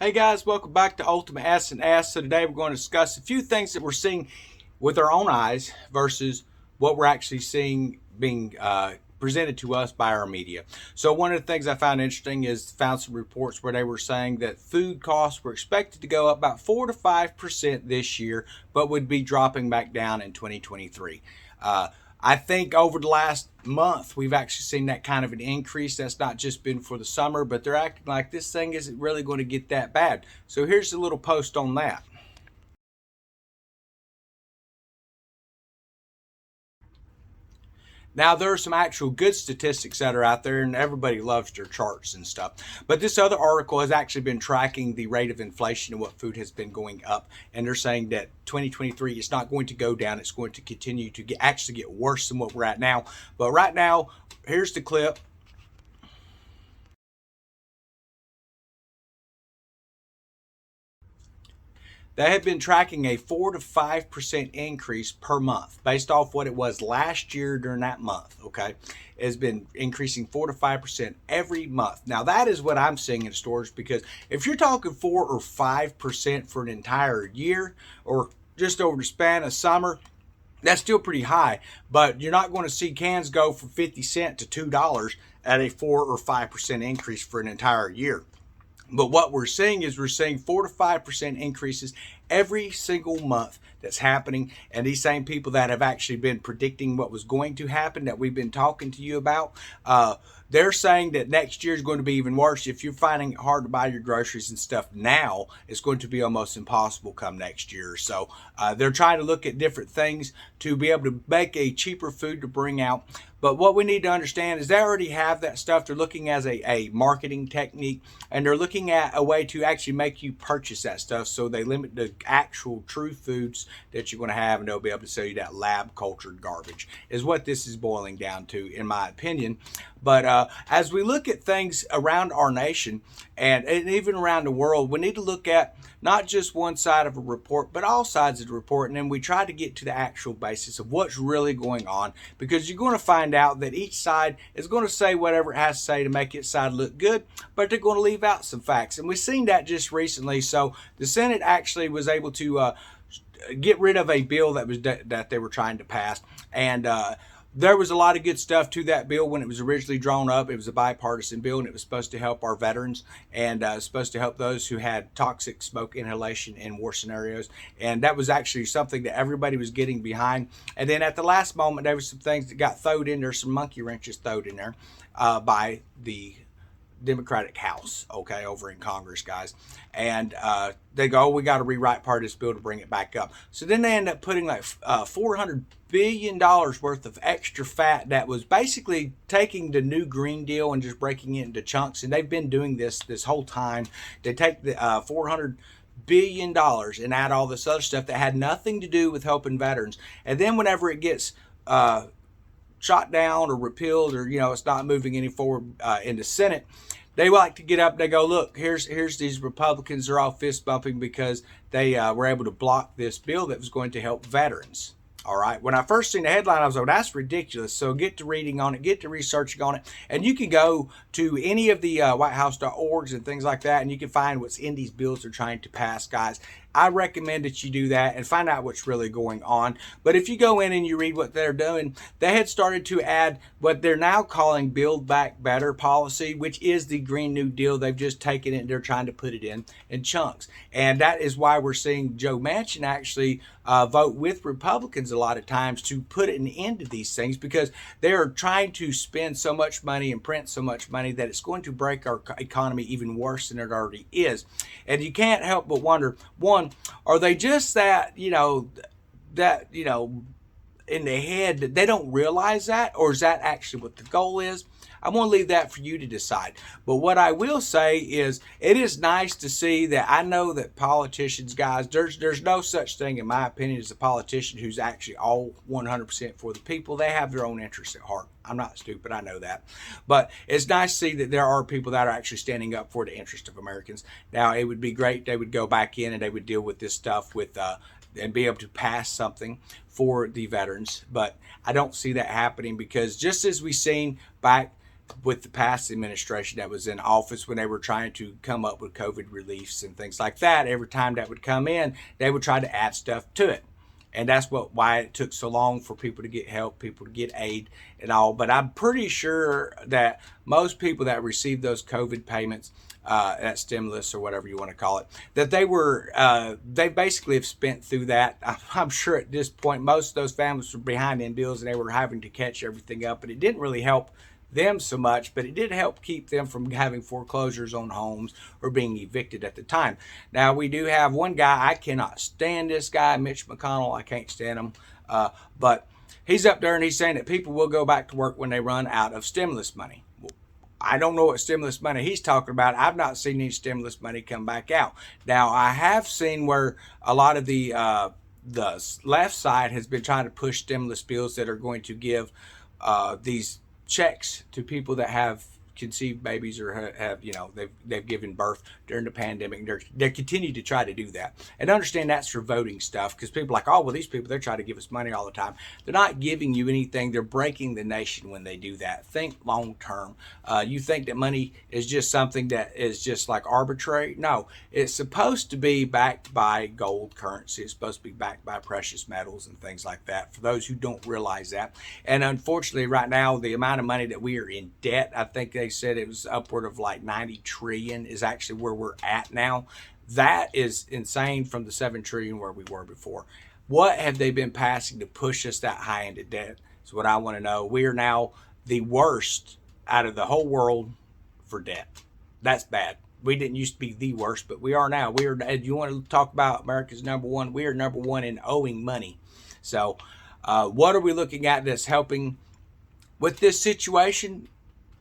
Hey guys, welcome back to Ultimate S and S. So today we're going to discuss a few things that we're seeing with our own eyes versus what we're actually seeing being presented to us by our media. So one of the things I found interesting is found some reports where they were saying that food costs were expected to go up about 4 to 5% this year, but would be dropping back down in 2023. I think over the last month, we've actually seen that kind of an increase. That's not just been for the summer, but they're acting like this thing isn't really going to get that bad. So here's a little post on that. Now, there are some actual good statistics that are out there, and everybody loves their charts and stuff. But this other article has actually been tracking the rate of inflation and what food has been going up. And they're saying that 2023 is not going to go down. It's going to continue to actually get worse than what we're at now. But right now, here's the clip. They have been tracking a 4 to 5% increase per month based off what it was last year during that month. Okay, it has been increasing 4 to 5% every month. Now that is what I'm seeing in stores, because if you're talking 4 or 5% for an entire year or just over the span of summer, that's still pretty high. But you're not going to see cans go from 50 cents to $2 at a 4 or 5% increase for an entire year. But what we're seeing is we're seeing 4 to 5% increases every single month that's happening. And these same people that have actually been predicting what was going to happen that we've been talking to you about, they're saying that next year is going to be even worse. If you're finding it hard to buy your groceries and stuff now, it's going to be almost impossible come next year. So they're trying to look at different things to be able to make a cheaper food to bring out. But what we need to understand is they already have that stuff. They're looking as a marketing technique, and they're looking at a way to actually make you purchase that stuff. So they limit the actual true foods that you're going to have, and they'll be able to sell you that lab cultured garbage is what this is boiling down to, in my opinion. But as we look at things around our nation and even around the world, we need to look at not just one side of a report, but all sides of the report. And then we try to get to the actual basis of what's really going on, because you're going to find out that each side is going to say whatever it has to say to make its side look good, but they're going to leave out some facts. And we've seen that just recently. So the Senate actually was able to get rid of a bill that they were trying to pass. And there was a lot of good stuff to that bill when it was originally drawn up. It was a bipartisan bill, and it was supposed to help our veterans, and supposed to help those who had toxic smoke inhalation in war scenarios. And that was actually something that everybody was getting behind. And then at the last moment, there were some things that got thrown in there, some monkey wrenches thrown in there by the Democratic House, okay, over in Congress, guys. And they go, oh, we got to rewrite part of this bill to bring it back up. So then they end up putting like $400 billion worth of extra fat that was basically taking the new Green Deal and just breaking it into chunks. And they've been doing this whole time. They take the $400 billion and add all this other stuff that had nothing to do with helping veterans. And then whenever it gets shot down or repealed, or it's not moving any forward in the Senate, they like to get up. They go, look, here's these Republicans. They're all fist bumping because they were able to block this bill that was going to help veterans. All right. When I first seen the headline, I was like, that's ridiculous. So get to reading on it, get to researching on it. And you can go to any of the whitehouse.orgs and things like that, and you can find what's in these bills they're trying to pass, guys. I recommend that you do that and find out what's really going on. But if you go in and you read what they're doing, they had started to add what they're now calling Build Back Better policy, which is the Green New Deal. They've just taken it and they're trying to put it in chunks. And that is why we're seeing Joe Manchin actually vote with Republicans a lot of times to put an end to these things, because they're trying to spend so much money and print so much money that it's going to break our economy even worse than it already is. And you can't help but wonder, one, are they just that, in the head that they don't realize that, or is that actually what the goal is? I'm going to leave that for you to decide. But what I will say is it is nice to see that. I know that politicians, guys, there's no such thing, in my opinion, as a politician who's actually all 100% for the people. They have their own interests at heart. I'm not stupid. I know that. But it's nice to see that there are people that are actually standing up for the interest of Americans. Now, it would be great they would go back in and they would deal with this stuff with and be able to pass something for the veterans. But I don't see that happening, because just as we seen back with the past administration that was in office when they were trying to come up with COVID reliefs and things like that. Every time that would come in, they would try to add stuff to it. And that's why it took so long for people to get help, people to get aid and all. But I'm pretty sure that most people that received those COVID payments, that stimulus or whatever you want to call it, that they basically have spent through that. I'm sure at this point, most of those families were behind in bills and they were having to catch everything up. But it didn't really help them so much, but it did help keep them from having foreclosures on homes or being evicted at the time. Now, we do have one guy, I cannot stand this guy, Mitch McConnell. I can't stand him. But he's up there and he's saying that people will go back to work when they run out of stimulus money. Well, I don't know what stimulus money he's talking about. I've not seen any stimulus money come back out. Now, I have seen where a lot of the left side has been trying to push stimulus bills that are going to give these checks to people that have conceived babies or have they've given birth during the pandemic. They continue to try to do that, and understand that's for voting stuff, because people are like, oh well, these people, they're trying to give us money all the time. They're not giving you anything. They're breaking the nation when they do that. Think long term. You think that money is just something that is just like arbitrary? No, it's supposed to be backed by gold currency. It's supposed to be backed by precious metals and things like that, for those who don't realize that. And unfortunately right now, the amount of money that we are in debt, I think they said it was upward of like 90 trillion is actually where we're at now. That is insane from the 7 trillion where we were before. What have they been passing to push us that high into debt is what I want to know. We are now the worst out of the whole world for debt. That's bad. We didn't used to be the worst, but we are now. We are. You want to talk about America's number one? We are number one in owing money. So what are we looking at that's helping with this situation?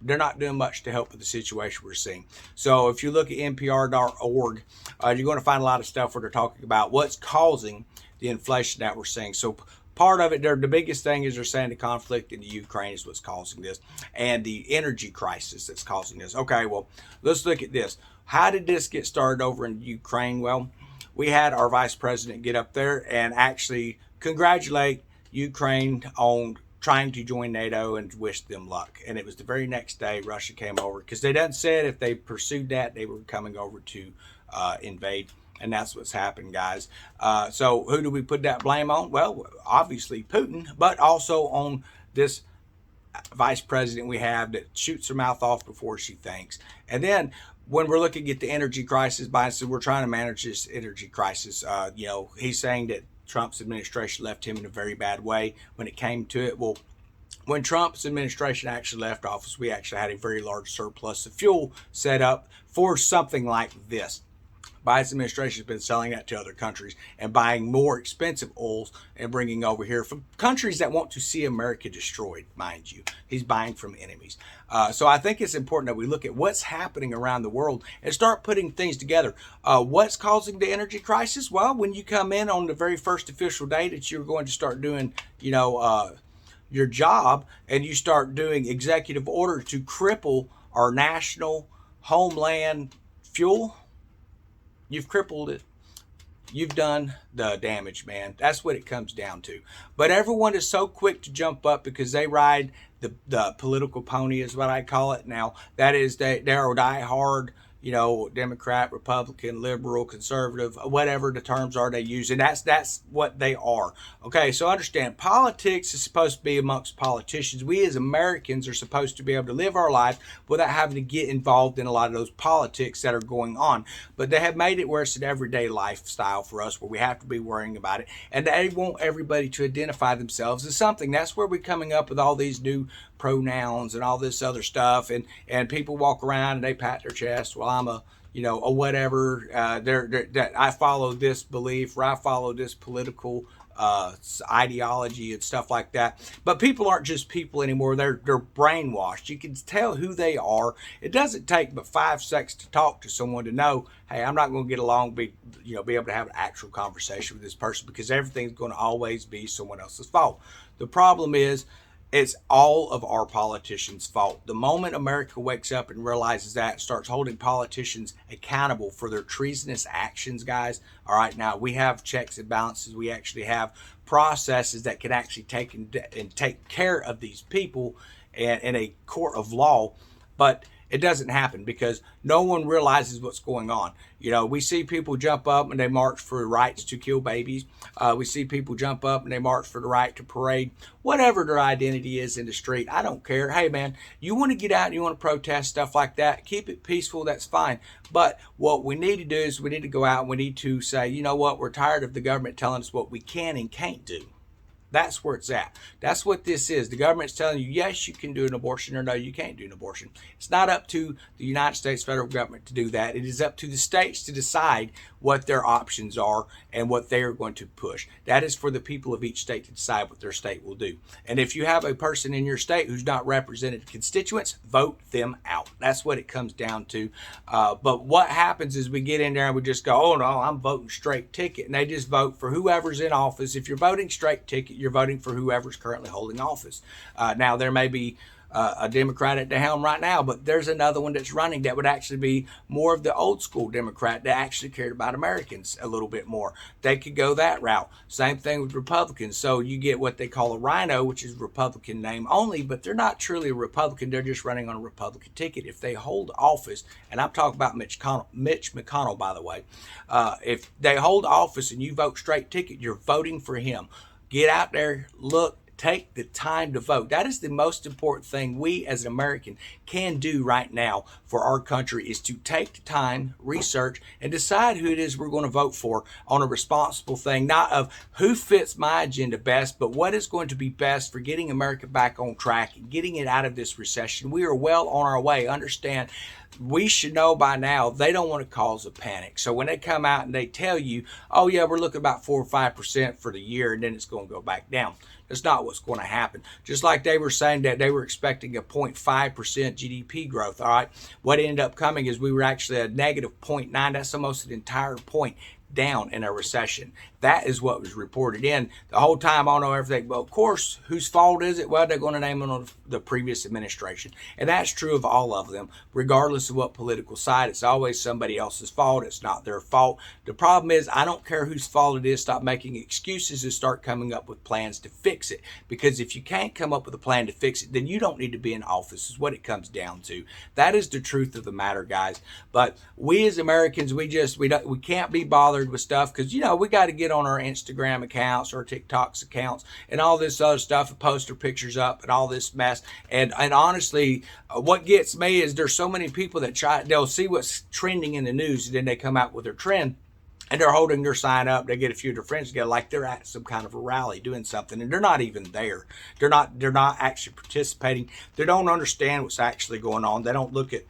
They're not doing much to help with the situation we're seeing. So if you look at npr.org, you're going to find a lot of stuff where they're talking about what's causing the inflation that we're seeing. So part of it, the biggest thing is they're saying the conflict in the Ukraine is what's causing this, and the energy crisis that's causing this. Okay, well, let's look at this. How did this get started over in Ukraine? Well, we had our vice president get up there and actually congratulate Ukraine on trying to join NATO and wish them luck. And it was the very next day Russia came over, because they done said if they pursued that, they were coming over to invade. And that's what's happened, guys. So who do we put that blame on? Well, obviously Putin, but also on this vice president we have that shoots her mouth off before she thinks. And then when we're looking at the energy crisis, Biden said we're trying to manage this energy crisis. He's saying that Trump's administration left him in a very bad way when it came to it. Well, when Trump's administration actually left office, we actually had a very large surplus of fuel set up for something like this. Biden's administration has been selling that to other countries and buying more expensive oils and bringing over here from countries that want to see America destroyed, mind you. He's buying from enemies. So I think it's important that we look at what's happening around the world and start putting things together. What's causing the energy crisis? Well, when you come in on the very first official day that you're going to start doing, your job, and you start doing executive order to cripple our national homeland fuel, you've crippled it. You've done the damage, man. That's what it comes down to. But everyone is so quick to jump up because they ride the political pony, is what I call it now. That is, they're a die-hard, Democrat, Republican, liberal, conservative, whatever the terms are they use. And that's what they are. Okay, so understand, politics is supposed to be amongst politicians. We as Americans are supposed to be able to live our life without having to get involved in a lot of those politics that are going on. But they have made it where it's an everyday lifestyle for us, where we have to be worrying about it. And they want everybody to identify themselves as something. That's where we're coming up with all these new pronouns and all this other stuff, and people walk around and they pat their chest, well, I'm a whatever, I follow this belief, or I follow this political ideology and stuff like that. But people aren't just people anymore. They're brainwashed. You can tell who they are. It doesn't take but 5 seconds to talk to someone to know, hey, I'm not going to get along, be able to have an actual conversation with this person, because everything's going to always be someone else's fault. The problem is, it's all of our politicians' fault. The moment America wakes up and realizes that, starts holding politicians accountable for their treasonous actions, guys. All right, now we have checks and balances. We actually have processes that can actually take care of these people and in a court of law, but it doesn't happen because no one realizes what's going on. You know, we see people jump up and they march for rights to kill babies. We see people jump up and they march for the right to parade, whatever their identity is in the street. I don't care. Hey, man, you want to get out and you want to protest stuff like that, keep it peaceful. That's fine. But what we need to do is we need to go out and we need to say, you know what, we're tired of the government telling us what we can and can't do. That's where it's at. That's what this is. The government's telling you, yes, you can do an abortion, or no, you can't do an abortion. It's not up to the United States federal government to do that. It is up to the states to decide what their options are and what they are going to push. That is for the people of each state to decide what their state will do. And if you have a person in your state who's not represented constituents, vote them out. That's what it comes down to. But what happens is we get in there and we just go, oh, no, I'm voting straight ticket. And they just vote for whoever's in office. If you're voting straight ticket, you're voting for whoever's currently holding office. Now, there may be a Democrat at the helm right now, but there's another one that's running that would actually be more of the old school Democrat that actually cared about Americans a little bit more. They could go that route. Same thing with Republicans. So you get what they call a rhino, which is Republican name only, but they're not truly a Republican. They're just running on a Republican ticket. If they hold office, and I'm talking about Mitch McConnell, by the way, if they hold office and you vote straight ticket, you're voting for him. Get out there, look, take the time to vote. That is the most important thing we as an American can do right now for our country, is to take the time, research, and decide who it is we're going to vote for on a responsible thing, not of who fits my agenda best, but what is going to be best for getting America back on track and getting it out of this recession. We are well on our way. Understand, we should know by now they don't want to cause a panic. So when they come out and they tell you, oh yeah, we're looking about 4 or 5% for the year and then it's going to go back down, that's not what's going to happen. Just like they were saying that they were expecting a 0.5% GDP growth. All right, what ended up coming is we were actually a negative 0.9. That's almost an entire point down in a recession. That is what was reported in. The whole time I know everything, but of course, whose fault is it? Well, they're going to name it on the previous administration. And that's true of all of them, regardless of what political side. It's always somebody else's fault. It's not their fault. The problem is, I don't care whose fault it is. Stop making excuses and start coming up with plans to fix it. Because if you can't come up with a plan to fix it, then you don't need to be in office, is what it comes down to. That is the truth of the matter, guys. But we as Americans, we can't be bothered with stuff, because, you know, we got to get on our Instagram accounts or TikTok's accounts and all this other stuff and post our pictures up and all this mess. And honestly, what gets me is there's so many people that they'll see what's trending in the news and then they come out with their trend. And they're holding their sign up. They get a few of their friends together, like they're at some kind of a rally doing something, and they're not even there. They're not actually participating. They don't understand what's actually going on. They don't look at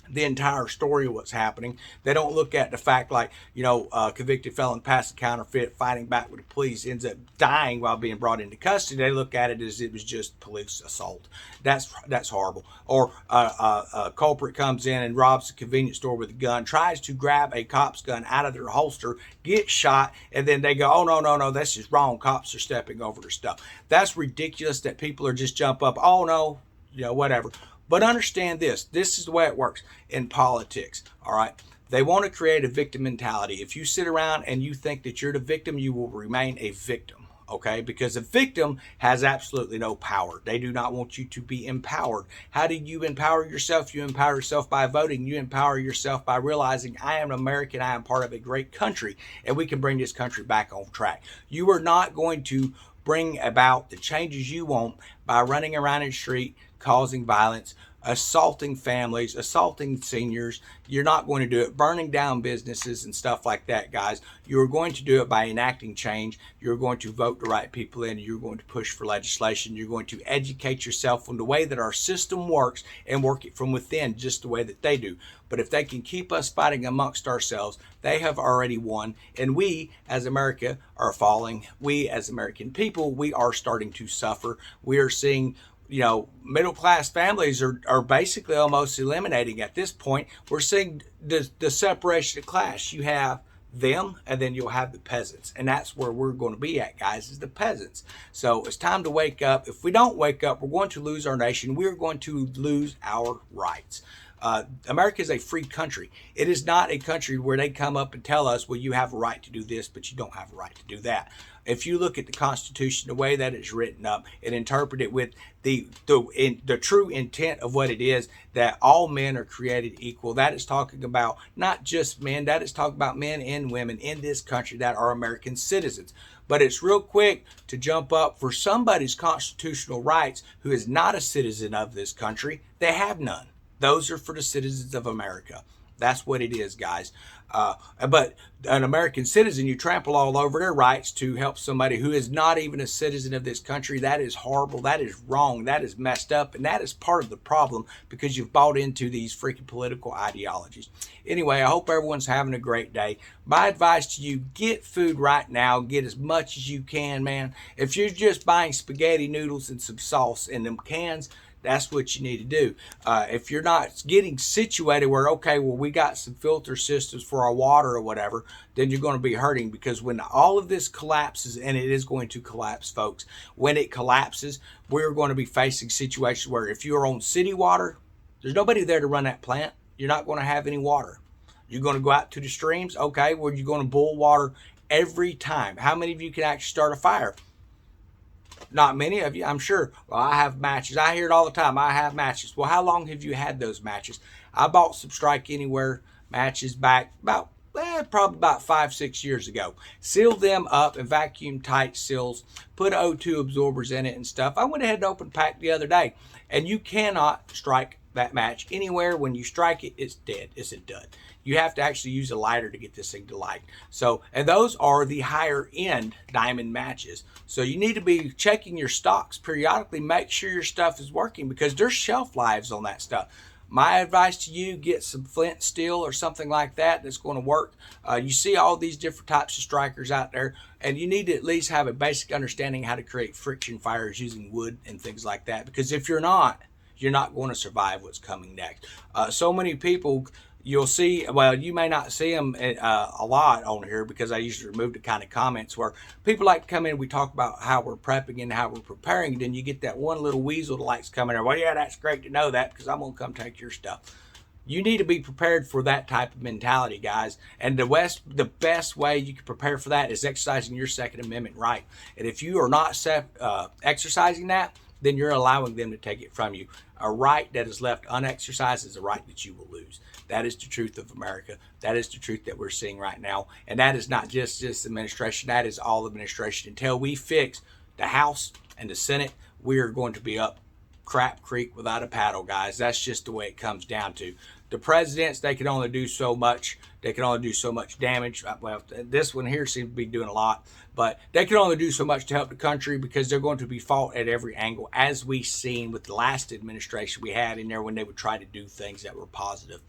the entire story of what's happening. They don't look at the fact, like, you know, convicted felon passing counterfeit, fighting back with the police, ends up dying while being brought into custody. They look at it as it was just police assault. That's horrible. Or a culprit comes in and robs a convenience store with a gun, tries to grab a cop's gun out of their holster, gets shot, and then they go, oh, no, that's just wrong. Cops are stepping over their stuff. That's ridiculous that people are just jump up, oh, no, you know, whatever. But understand this. This is the way it works in politics, all right? They want to create a victim mentality. If you sit around and you think that you're the victim, you will remain a victim, okay? Because a victim has absolutely no power. They do not want you to be empowered. How do you empower yourself? You empower yourself by voting. You empower yourself by realizing, I am an American. I am part of a great country, and we can bring this country back on track. You are not going to bring about the changes you want by running around in the street, causing violence, assaulting families, assaulting seniors. You're not going to do it. Burning down businesses and stuff like that, guys. You're going to do it by enacting change. You're going to vote the right people in. You're going to push for legislation. You're going to educate yourself on the way that our system works and work it from within, just the way that they do. But if they can keep us fighting amongst ourselves, they have already won. And we, as America, are falling. We, as American people, we are starting to suffer. We are seeing, you know, middle-class families are basically almost eliminating at this point. We're seeing the separation of class. You have them, and then you'll have the peasants. And that's where we're going to be at, guys, is the peasants. So it's time to wake up. If we don't wake up, we're going to lose our nation. We're going to lose our rights. America is a free country. It is not a country where they come up and tell us, well, you have a right to do this, but you don't have a right to do that. If you look at the Constitution, the way that it's written up and interpret it with the true intent of what it is, that all men are created equal, that is talking about not just men, that is talking about men and women in this country that are American citizens. But it's real quick to jump up for somebody's constitutional rights who is not a citizen of this country. They have none. Those are for the citizens of America. That's what it is, guys. But an American citizen, you trample all over their rights to help somebody who is not even a citizen of this country. That is horrible. That is wrong. That is messed up. And that is part of the problem because you've bought into these freaking political ideologies. Anyway, I hope everyone's having a great day. My advice to you, get food right now. Get as much as you can, man. If you're just buying spaghetti noodles and some sauce in them cans, that's what you need to do. If you're not getting situated where, okay, well, we got some filter systems for our water or whatever, then you're going to be hurting, because when all of this collapses, and it is going to collapse, folks, when it collapses, we're going to be facing situations where if you're on city water, there's nobody there to run that plant. You're not going to have any water. You're going to go out to the streams. Okay, well, you're going to boil water every time. How many of you can actually start a fire? Not many of you, I'm sure. Well, I have matches. I hear it all the time. I have matches. Well, how long have you had those matches? I bought some Strike Anywhere matches back probably about 5-6 years ago. Sealed them up and vacuum tight seals. Put O2 absorbers in it and stuff. I went ahead and opened pack the other day. And you cannot strike that match anywhere. When you strike it, it's dead. It's a dud. You have to actually use a lighter to get this thing to light. So, and those are the higher end diamond matches. So you need to be checking your stocks periodically. Make sure your stuff is working, because there's shelf lives on that stuff. My advice to you, get some flint steel or something like that that's going to work. You see all these different types of strikers out there, and you need to at least have a basic understanding how to create friction fires using wood and things like that. Because if you're not going to survive what's coming next. So many people, you'll see, well, you may not see them a lot on here, because I usually remove the kind of comments where people like to come in, we talk about how we're prepping and how we're preparing, and then you get that one little weasel that likes to come in there, well, yeah, that's great to know that, because I'm going to come take your stuff. You need to be prepared for that type of mentality, guys. And the best way you can prepare for that is exercising your Second Amendment right. And if you are not exercising that, then you're allowing them to take it from you. A right that is left unexercised is a right that you will lose. That is the truth of America. That is the truth that we're seeing right now. And that is not just this administration. That is all administration. Until we fix the House and the Senate, we are going to be up crap creek without a paddle, guys. That's just the way it comes down to. The presidents, they can only do so much. They can only do so much damage. Well, this one here seems to be doing a lot, but they can only do so much to help the country, because they're going to be fought at every angle, as we seen with the last administration we had in there when they would try to do things that were positive.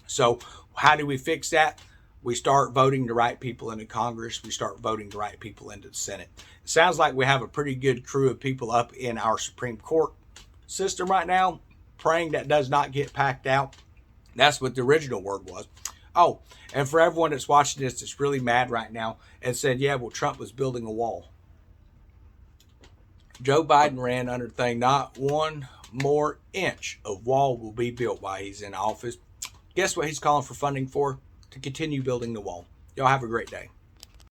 So how do we fix that? We start voting the right people into Congress. We start voting the right people into the Senate. It sounds like we have a pretty good crew of people up in our Supreme Court system right now, praying that does not get packed out. That's what the original word was. Oh, and for everyone that's watching this that's really mad right now and said, yeah, well, Trump was building a wall. Joe Biden ran under the thing, not one more inch of wall will be built while he's in office. Guess what he's calling for funding for? To continue building the wall. Y'all have a great day.